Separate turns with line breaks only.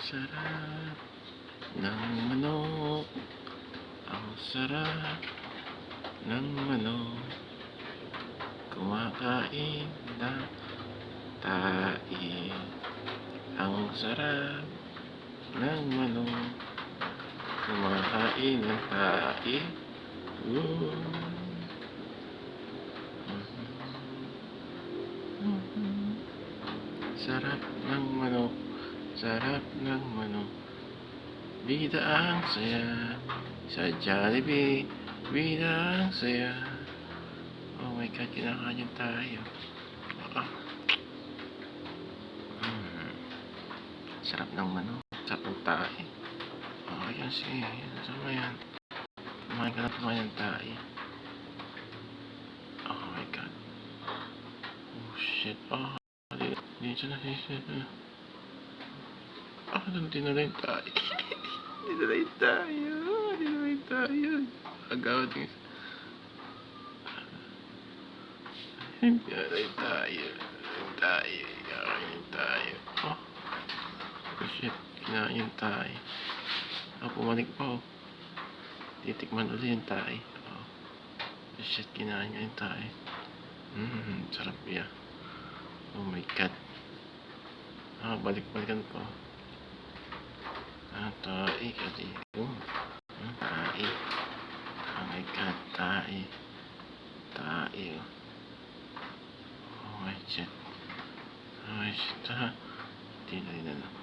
Sarap ng manok. Ang sarap ng manok. Kumakain ng tae. Ang sarap ng manok. Kumakain ng tae. Ooh. Sarap ng manok. Sarap ng manok. Bida ang saya sa Jollibee. Bida ang saya. Oh my God, kinakain tayo. Sarap ng manok. Sarap ng tae. Oh, yan sige. Sama yan. Kumain ka na kumain ng tae. Oh my God. Oh shit. Oh, dito na shit. Ah, dinala yung tayo. Dinala yung tayo. Dinala yung tayo. Agawad yung... Dinala yung tayo. Yung tayo. Yung tayo. Oh. Oh shit. Kinain yung tayo. Oh, pumalik pa oh. Titikman ulit yung tayo. Oh. Oh shit. Kinain yung tayo. Sarap yan. Oh my God. Ah, balik-balikan pa. Tae kasi. Tae. Oh my God, tae. Tae. Oh my shit. Oh my shit. Hindi na.